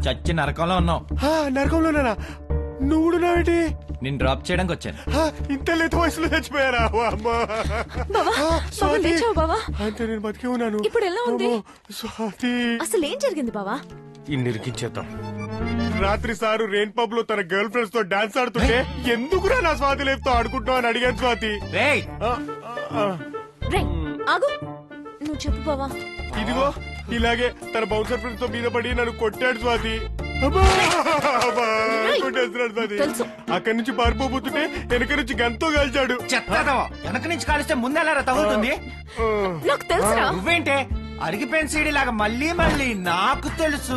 చచ్చి నరకంలో ఉన్నావు. నరకంలోనా? నువ్వు నావేంటి? నేను డ్రాప్ చేయడానికి వచ్చాను. ఇంత లేత వయసులో చచ్చిపోయారా? అంటే నేను బతికే ఉన్నాను. ఇప్పుడు ఎలా ఉంది? స్వాతి, అసలు ఏం జరిగింది బావా? ఇన్నిరికించేద్దాం. రాత్రి సారు రెయిన్ పబ్ లో తన గర్ల్ ఫ్రెండ్స్ తో డాన్స్ ఆడుతుంటే ఎందుకురా నా స్వాతి లేపుతో ఆడుకుంటావు అని అడిగాను స్వాతి. ఆగు, నువ్వు చెప్పు బావా. ఇదిగో ఇలాగే తన బౌన్సర్ ఫ్రెండ్స్ తో మీద పడి నన్ను కొట్టాడు స్వాతి. కొట్టేస్తున్నాడు స్వాతి. అక్కడి నుంచి పారిపోబోతుంటే వెనక నుంచి గంతో కాల్చాడు. వెనక నుంచి కాలిస్తే ముందెలా తగులుతుంది? నాకు తెలుసురా. నువ్వేంటే అరిగిపోయిన సీడీ లాగా మళ్ళీ మళ్ళీ నాకు తెలుసు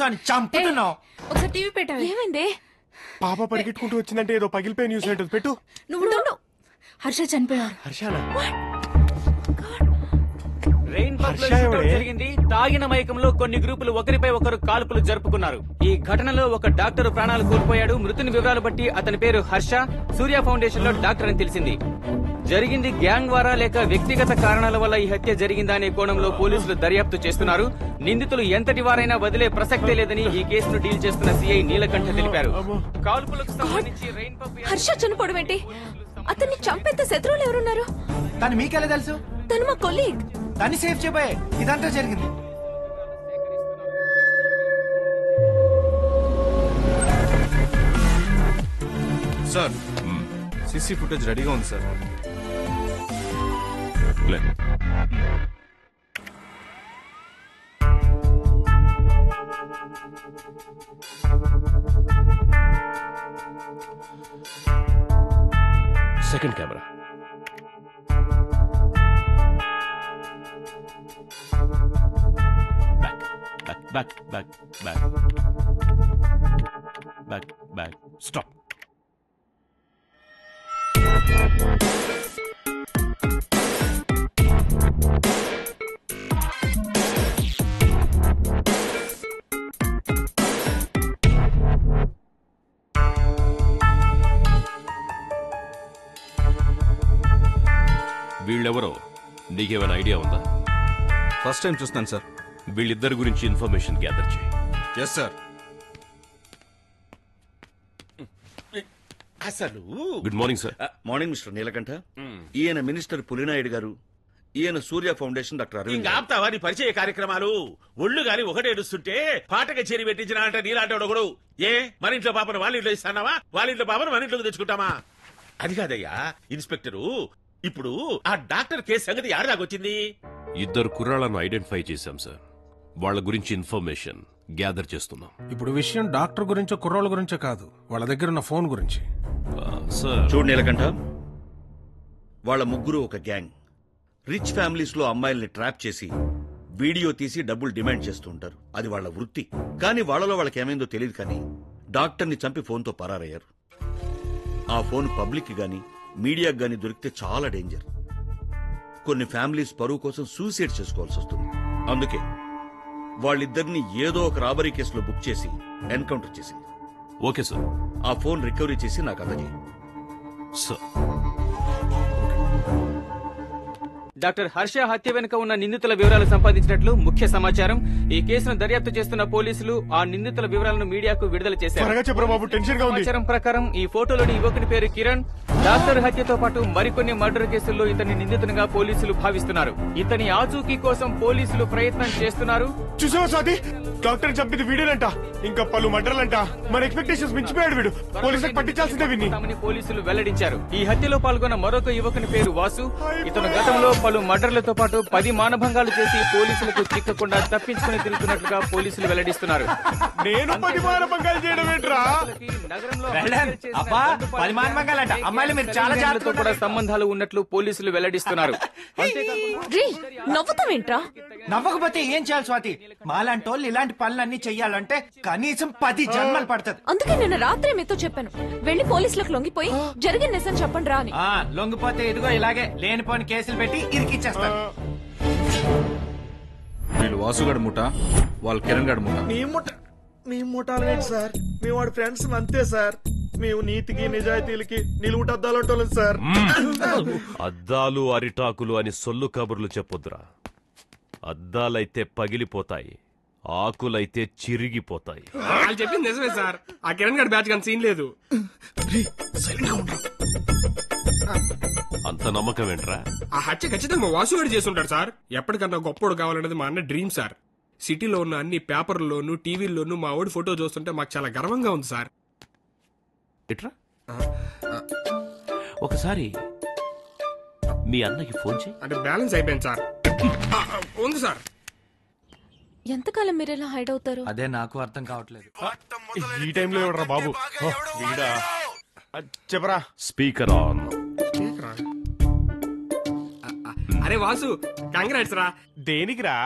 అని చంపుతున్నావు. ఒకసారి టీవీ పెట్టావు. ఏమైంది? పాప పరిగెట్టుకుంటూ వచ్చిందంటే ఏదో పగిలిపోయి న్యూస్ లెటర్ పెట్టు. నువ్వు హర్ష చనిపోయారు. హర్షానా? రెయిన్ పబ్ లో జరిగింది. తాగిన మైకంలో కొన్ని గ్రూపులు ఒకరిపై ఒకరు కాల్పులు జరుపుకున్నారు. ఈ ఘటనలో ఒక డాక్టర్ ప్రాణాలు కోల్పోయాడు. మృతుని వివరాలు బట్టి అతని పేరు హర్ష, సూర్య ఫౌండేషన్ లో డాక్టర్ అని తెలిసింది. జరిగింది గ్యాంగ్ వారా లేక వ్యక్తిగత కారణాల వల్ల ఈ హత్య జరిగిందా అనే కోణంలో పోలీసులు దర్యాప్తు చేస్తున్నారు. నిందితులు ఎంతటి వారైనా వదిలే ప్రసక్తే లేదని ఈ కేసును డీల్ చేస్తున్న సిఐ నీలకంఠ తెలిపారు. కాల్పులకు సంబంధించి రెయిన్ పబ్ హర్ష చనిపోవడం ఏంటి? అతన్ని చంపేంత శత్రువులు ఎవరున్నారు? తను మీకెలా తెలుసు? తను మా కొలీగ్. దాన్ని సేఫ్ చేయబోయే ఇదంతా జరిగింది. సార్, సీసీ ఫుటేజ్ రెడీగా ఉంది sir. Second camera. back. Stop. వీళ్ళెవరో నీకేమైనా ఐడియా ఉందా? ఫస్ట్ టైం చూస్తున్నాను సార్. వీళ్ళిద్దరి గురించి ఇన్ఫర్మేషన్ గ్యాదర్ చేయి. Yes sir. అసలు good morning sir. Morning mister Neelakanta. ఈయన మినిస్టర్ పులినాయుడు గారు, ఈయన సూర్య ఫౌండేషన్ డాక్టర్ అరవింద్. ఇంకా ఆపుతావా నీ పరిచయ కార్యక్రమాలు? ఒళ్ళు గాని ఒకటేడుస్తుంటే పాటగా చేరి పెట్టించిన అంటే నీలాంటి ఒకడు. ఏ మన ఇంట్లో పాపను వాళ్ళ ఇంట్లో ఇస్తానావా? వాళ్ళ ఇంట్లో పాపను మన ఇంట్లోకి తెచ్చుకుంటామా? అది కాదయ్యా ఇన్స్పెక్టరు, ఇప్పుడు ఆ డాక్టర్ కేసు సంగతి యాడదాకొచ్చింది? ఇద్దరు కుర్రాళ్లను ఐడెంటిఫై చేశాం సార్. వాళ్ళ గురించి ఇన్ఫర్మేషన్ గ్యాదర్ చేస్తున్నాం. ఇప్పుడు విషయం డాక్టర్ గురించో కుర్రాళ్ళ గురించో కాదు, వాళ్ళ దగ్గర ఉన్న ఫోన్ గురించి. చూడు నీలకంఠ, వాళ్ళ ముగ్గురు ఒక గ్యాంగ్. రిచ్ ఫ్యామిలీస్ లో అమ్మాయిల్ని ట్రాప్ చేసి వీడియో తీసి డబ్బులు డిమాండ్ చేస్తూ ఉంటారు. అది వాళ్ళ వృత్తి. కానీ వాళ్ళలో వాళ్ళకి ఏమైందో తెలియదు, కానీ డాక్టర్ని చంపి ఫోన్తో పరారయ్యారు. ఆ ఫోన్ పబ్లిక్ గాని మీడియాకి గాని దొరికితే చాలా డేంజర్. కొన్ని ఫ్యామిలీస్ పరువు కోసం సూసైడ్ చేసుకోవాల్సి వస్తుంది. అందుకే వాళ్ళిద్దరిని ఏదో ఒక రాబరీ కేసులో బుక్ చేసి ఎన్కౌంటర్ చేసి ఓకే సార్, ఆ ఫోన్ రికవరీ చేసి నాకు అందజేయి. సార్, డాక్టర్ హర్ష హత్య వెనుక ఉన్న నిందితుల వివరాలు సంపాదించినట్లు ముఖ్య సమాచారం. ఈ కేసును దర్యాప్తు చేస్తున్న పోలీసులు ఆ నిందితుల వివరాలను మీడియాకు విడుదల చేశారు. సమాచారం ప్రకారం ఈ ఫోటోలోని యువకుని పేరు కిరణ్. డాక్టర్ హత్యతో పాటు మరికొన్ని మర్డర్ కేసుల్లో ఇతన్ని నిందితునిగా పోలీసులు భావిస్తున్నారు. ఇతని ఆచూకీ కోసం పోలీసులు ప్రయత్నం చేస్తున్నారు. చూసావా స్వాతి, డాక్టర్ చంపింది వీడేనంట, ఇంకా పలు మర్డర్లంట. మన ఎక్స్పెక్టేషన్స్ మించిపోయాడు వీడు. పోలీసులకు పట్టించాల్సిందే వీడిని. పోలీసులు వెల్లడించారు. ఈ హత్యలో పాల్గొన్న మరొక యువకుని పేరు వాసు. ఇతను గతంలో పలు మర్డర్లతో పాటు 10 మానభంగాలు చేసి పోలీసులకు చిక్కకుండా తప్పించుకుని తిరుగుతున్నట్లుగా పోలీసులు వెల్లడిస్తున్నారు. నేను 10 మానభంగాలు చేయడం ఏంట్రా? నగరంలో కూడా సంబంధాలు ఉన్నట్లు పోలీసులు వెల్లడిస్తున్నారు. నవ్వుతావేంట్రా? నవ్వకపోతే ఏం చేయాలి స్వాతి? మాలాంటి వాళ్ళు ఇలాంటి పనులన్నీ చెయ్యాలంటే కనీసం 10 జన్మలు పడుతుంది. అందుకే నేను రాత్రి మీతో చెప్పాను, వెళ్లి పోలీసులకు లొంగిపోయి జరిగిన నిజం చెప్పండి రా అని. లొంగిపోతే ఇదిగో ఇలాగే లేనిపోని కేసులు పెట్టి ఇరికిచ్చేస్తారు. వీళ్ళు వాసుగడ్ ముఠ, వాళ్ళు కిరణ్ గడ్ ముఠ. మీ ముఠాలు ఏంటి సార్? మేము వాడి ఫ్రెండ్స్ అంతే సార్. మేము నీతికి నిజాయితీలకి నిలువుటద్దాలంటోళ్ళం సార్. అద్దాలు అరిటాకులు అని సొల్లు కబుర్లు చెప్పొద్దురా. అద్దాలైతే పగిలిపోతాయి, ఆకులైతే చిరిగిపోతాయి. వాళ్ళు చెప్పింది నిజమే సార్. ఆ కిరణ్ గారి బ్యాచ్ కానీ సీన్ లేదు. అంత నమ్మకం ఏంట్రా? ఆ హత్య ఖచ్చితంగా మా వాసుగాడు చేస్తుంటాడు సార్. ఎప్పటికన్నా గొప్పోడు కావాలనేది మా అన్న డ్రీమ్ సార్. సిటీలో ఉన్న అన్ని పేపర్లలోను టీవీల్లోనూ మా ఓడి ఫోటో చూస్తుంటే మాకు చాలా గర్వంగా ఉంది సార్. ఇట్రా ఒకసారి మీ అన్నకి ఫోన్ చేయి. అంటే బ్యాలెన్స్ అయిపోయింది సార్. ఉంది సార్. ఎంతకాలం మీరు ఇలా హైడ్ అవుతారు? అదే నాకు అర్థం కావట్లేదు. ఈ టైంలో ఎవడరా బాబు? ఓ, వీడా. చెప్పరా. Speaker on. అరే వాసు, కంగ్రాట్స్ రా. దేనికిరా?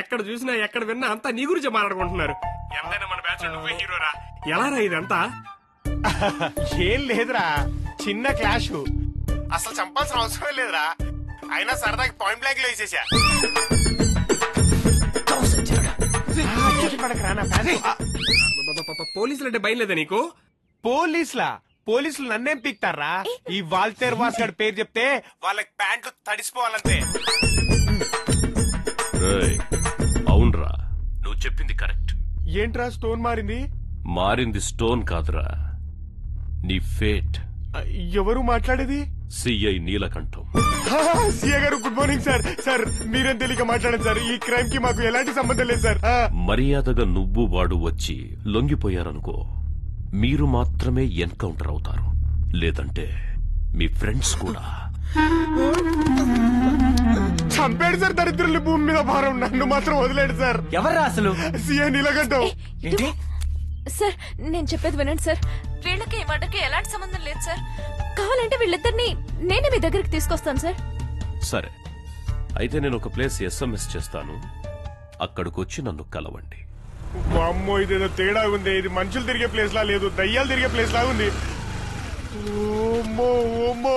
ఎక్కడ చూసినా ఎక్కడ విన్నా అంతా నీ గురించి మాట్లాడుకుంటున్నారు. ఎంతైనా మన బ్యాచ్ నువ్వే హీరోరా. ఎలా రా ఇదంతా? ఏం లేదురా, చిన్న క్లాష్. అసలు చంపాల్సిన అవసరం లేదురా. అయినా సరదాకి పాయింట్ బ్లాంక్ లో వేసేసా. పోలీసులు అంటే భయం లేదా నీకు? పోలీసులు నన్నేం పీక్తారా? ఈ వాల్తేర్ వాస్ గారి పేరు చెప్తే వాళ్ళకి ప్యాంట్లు తడిసిపోవాలంతే. రేయ్, అవునరా, నువ్వు చెప్పింది కరెక్ట్. ఏంట్రా స్టోన్ మారింది? మారింది స్టోన్ కాదురా, నీ ఫేట్. ఎవరు మాట్లాడేది? సిఐ నీలకంఠం. సిఏ గారు గుడ్ మార్నింగ్ సార్. సార్ మీరేం తెలియక మాట్లాడండి సార్. ఈ క్రైమ్ కి మాకు ఎలాంటి సంబంధం లేదు సార్. మర్యాదగా నువ్వు వాడు వచ్చి లొంగిపోయారనుకో, మీరు మాత్రమే ఎన్కౌంటర్ అవుతారు. లేదంటే మీ ఫ్రెండ్స్ కూడా. చంపాడు సార్ దరిద్రుల్ని, భూమి మీద భారం. నన్ను మాత్రం వదిలేడు సార్. ఎవర్రా అసలు? సిఏ నీలకంఠం. ఏంటి? సార్ నేను చెప్పేది వినండి సార్. వీళ్ళకి ఈ మర్డర్కి ఎలాంటి సంబంధం లేదు సార్. కావాలంటే వీళ్ళిద్దరిని నేనే మీ దగ్గరికి తీసుకొస్తాను సార్. సరే, అయితే నేను ఒక ప్లేస్ SMS చేస్తాను, అక్కడికొచ్చి నన్ను కలవండి. అమ్మో, ఇదేదో తేడా ఉంది. ఇది మనుషులు తిరిగే ప్లేస్ లా లేదు, దయ్యాలు తిరిగే ప్లేస్ లా ఉంది. ఓమ్మో ఓమ్మో,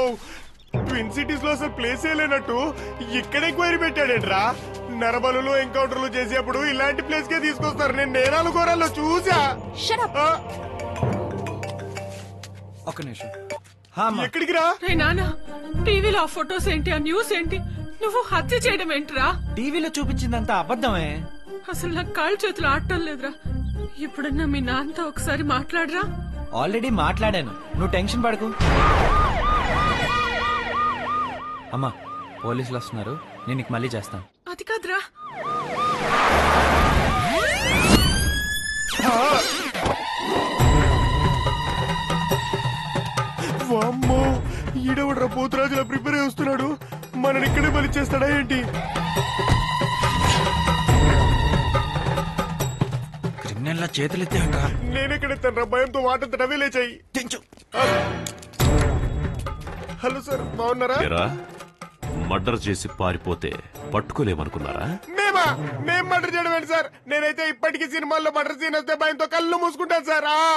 ట్విన్ సిటీస్ లో అసలు ప్లేసే లేనట్టు ఇక్కడ ఎంక్వైరీ పెట్టాడేంట్రా? నరబలులు ఎన్కౌంటర్లు చేసేప్పుడు ఇలాంటి ప్లేస్ కే తీసుకొస్తారు. నేను నేరాలు ఘోరాల్లో చూసా. ఒక్క నిమిషం. ఎక్కడికి రా? నానా, టీవీలో ఆ ఫొటోస్ ఏంటి, ఆ న్యూస్ ఏంటి? నువ్వు హత్య చేయడం ఏంట్రా? టీవీలో చూపించిందంతా అబద్ధమే. అసలు నాకు కాళ్ళు చేతులు ఆడటం లేదురా. ఇప్పుడన్నా మీ నాన్నతో ఒకసారి మాట్లాడరా. ఆల్రెడీ మాట్లాడాను, నువ్వు టెన్షన్ పడకు. అమ్మా, పోలీసులు వస్తున్నారు, నేను నీకు మళ్ళీ చేస్తాను. అది కాదురా. వామ్మో, ఈడవడ్రా పోతురాజులా ప్రిపేర్ అయి వస్తున్నాడు. మనని ఇక్కడే బలి చేస్తాడా ఏంటి? క్రిమినల్ చేతులెత్తే నేనెక్కడెత్తాను? భయంతో వాటంత నవే లేచాయి. హలో సార్, బాగున్నారా? మర్డర్ చేసి పారిపోతే పట్టుకోలేమనుకున్నారా? మేం మర్డర్ చేయడం ఏంటి సార్? నేనైతే ఇప్పటికీ సినిమాల్లో మర్డర్ సీన్ వస్తే భయంతో కళ్ళు మూసుకుంటాను సార్.